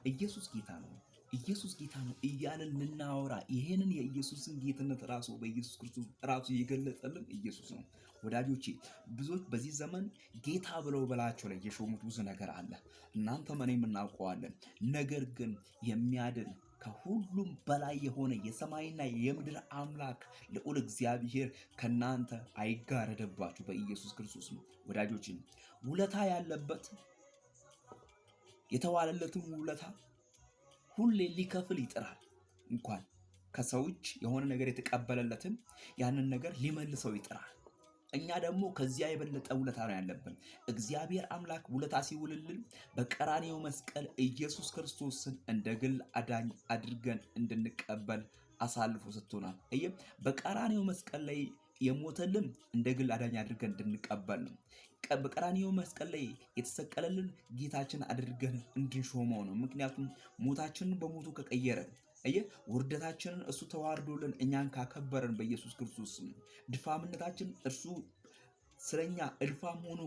ኢየሱስ ጌታ ነው፣ ኢየሱስ ጌታ ነው እያለን ልናወራ ይሄንን የኢየሱስን ጌትነት ራሱ በኢየሱስ ክርስቶስ ራሱ የገለጸልን ኢየሱስ ነው። ወዳጆቼ ብዙዎች በዚህ ዘመን ጌታ ብለው በላቸው ላይ የሾሙት ብዙ ነገር አለ። እናንተም እኔም እናውቀዋለን። ነገር ግን የሚያድን ከሁሉም በላይ የሆነ የሰማይና የምድር አምላክ ልዑል እግዚአብሔር ከናንተ አይጋረደባችሁ በኢየሱስ ክርስቶስ ነው። ወዳጆቼ ውለታ ያለበት የተዋለለትን ውለታ ሁሌ ሊከፍል ይጥራል። እንኳን ከሰው እጅ የሆነ ነገር የተቀበለለትን ያንን ነገር ሊመልሰው ይጥራል። እኛ ደግሞ ከዚያ የበለጠ ውለታ ነው ያለብን። እግዚአብሔር አምላክ ውለታ ሲውልልን በቀራንዮ መስቀል ኢየሱስ ክርስቶስን እንደ ግል አዳኝ አድርገን እንድንቀበል አሳልፎ ሰጥቶናል። በቀራንዮ መስቀል ላይ የሞተልን እንደ ግል አዳኝ አድርገን እንድንቀበል ነው። በቀራንዮ መስቀል ላይ የተሰቀለልን ጌታችን አድርገን እንድንሾመው ነው። ምክንያቱም ሞታችንን በሞቱ ከቀየረ ውርደታችንን እሱ ተዋርዶልን እኛን ካከበረን በኢየሱስ ክርስቶስ ድፋምነታችን እርሱ ስለኛ እልፋም ሆኖ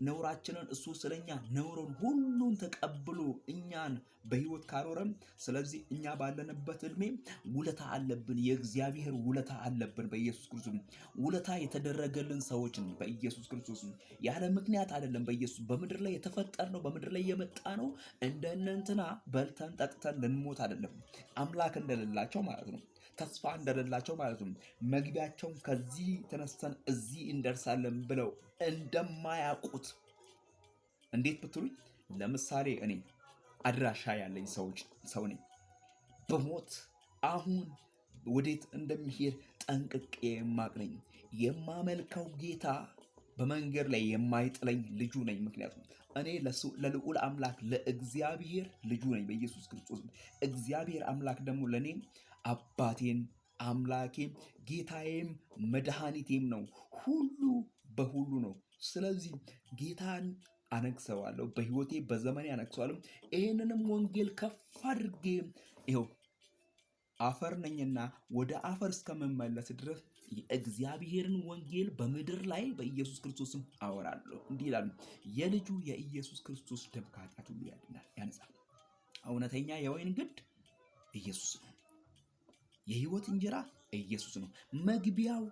ነውራችንን እሱ ስለኛ ነውሩን ሁሉን ተቀብሎ እኛን በህይወት ካኖረን፣ ስለዚህ እኛ ባለንበት እድሜ ውለታ አለብን። የእግዚአብሔር ውለታ አለብን በኢየሱስ ክርስቶስ። ውለታ የተደረገልን ሰዎች በኢየሱስ ክርስቶስ ያለ ምክንያት አይደለም። በኢየሱስ በምድር ላይ የተፈጠርነው በምድር ላይ የመጣ ነው እንደነንትና በልተን ጠጥተን ልንሞት አይደለም። አምላክ እንደሌላቸው ማለት ነው። ተስፋ እንደሌላቸው ማለት ነው። መግቢያቸውን ከዚህ ተነስተን እዚህ እንደርሳለን ብለው እንደማያውቁት እንዴት ብትሉኝ፣ ለምሳሌ እኔ አድራሻ ያለኝ ሰው ነኝ። በሞት አሁን ወዴት እንደሚሄድ ጠንቅቄ የማውቅ ነኝ። የማመልከው ጌታ በመንገድ ላይ የማይጥለኝ ልጁ ነኝ። ምክንያቱም እኔ ለልዑል አምላክ ለእግዚአብሔር ልጁ ነኝ በኢየሱስ ክርስቶስ። እግዚአብሔር አምላክ ደግሞ ለእኔ አባቴም አምላኬም ጌታዬም መድኃኒቴም ነው። ሁሉ በሁሉ ነው። ስለዚህ ጌታን አነግሰዋለሁ፣ በህይወቴ በዘመኔ አነግሰዋለሁ። ይህንንም ወንጌል ከፍ አድርጌ ይኸው አፈር ነኝና ወደ አፈር እስከምመለስ ድረስ የእግዚአብሔርን ወንጌል በምድር ላይ በኢየሱስ ክርስቶስም አወራለሁ። እንዲህ ይላል፣ የልጁ የኢየሱስ ክርስቶስ ደም ከኃጢአት ሁሉ ያድናል፣ ያነጻል። እውነተኛ የወይን ግንድ ኢየሱስ ነው። የህይወት እንጀራ ኢየሱስ ነው። መግቢያው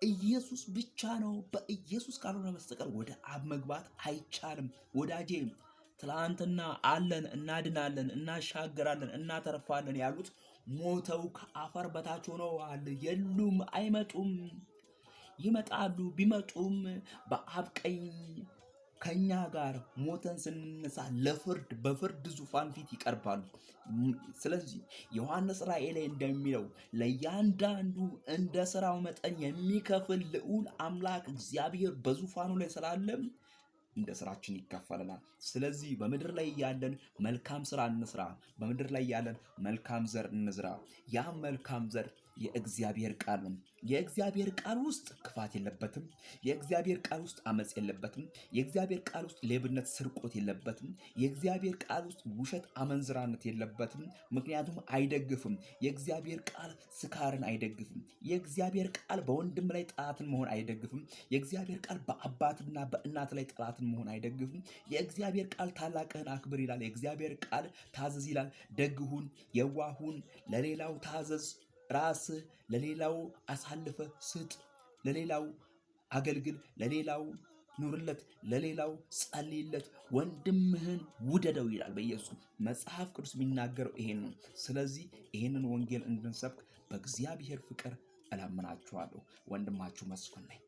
ኢየሱስ ብቻ ነው። በኢየሱስ ካልሆነ በስተቀር ወደ አብ መግባት አይቻልም። ወዳጄ ትላንትና አለን፣ እናድናለን፣ እናሻገራለን፣ እናተርፋለን ያሉት ሞተው ከአፈር በታች ሆነዋል። የሉም፣ አይመጡም። ይመጣሉ፣ ቢመጡም በአብ ቀኝ ከኛ ጋር ሞተን ስንነሳ ለፍርድ በፍርድ ዙፋን ፊት ይቀርባሉ። ስለዚህ ዮሐንስ ራእይ ላይ እንደሚለው ለእያንዳንዱ እንደ ስራው መጠን የሚከፍል ልዑል አምላክ እግዚአብሔር በዙፋኑ ላይ ስላለ እንደ ስራችን ይከፈለናል። ስለዚህ በምድር ላይ ያለን መልካም ስራ እንስራ። በምድር ላይ ያለን መልካም ዘር እንዝራ። ያ መልካም ዘር የእግዚአብሔር ቃል ነው። የእግዚአብሔር ቃል ውስጥ ክፋት የለበትም። የእግዚአብሔር ቃል ውስጥ አመጽ የለበትም። የእግዚአብሔር ቃል ውስጥ ሌብነት፣ ስርቆት የለበትም። የእግዚአብሔር ቃል ውስጥ ውሸት፣ አመንዝራነት የለበትም። ምክንያቱም አይደግፍም። የእግዚአብሔር ቃል ስካርን አይደግፍም። የእግዚአብሔር ቃል በወንድም ላይ ጠላትን መሆን አይደግፍም። የእግዚአብሔር ቃል በአባትና በእናት ላይ ጠላትን መሆን አይደግፍም። የእግዚአብሔር ቃል ታላቅህን አክብር ይላል። የእግዚአብሔር ቃል ታዘዝ ይላል። ደግሁን፣ የዋሁን፣ ለሌላው ታዘዝ፣ ራስህ ለሌላው አሳልፈ ስጥ፣ ለሌላው አገልግል፣ ለሌላው ኑርለት፣ ለሌላው ጸልይለት፣ ወንድምህን ውደደው ይላል በኢየሱስ መጽሐፍ ቅዱስ የሚናገረው ይሄን ነው። ስለዚህ ይሄንን ወንጌል እንድንሰብክ በእግዚአብሔር ፍቅር እለምናችኋለሁ። ወንድማችሁ መስፍን ነኝ።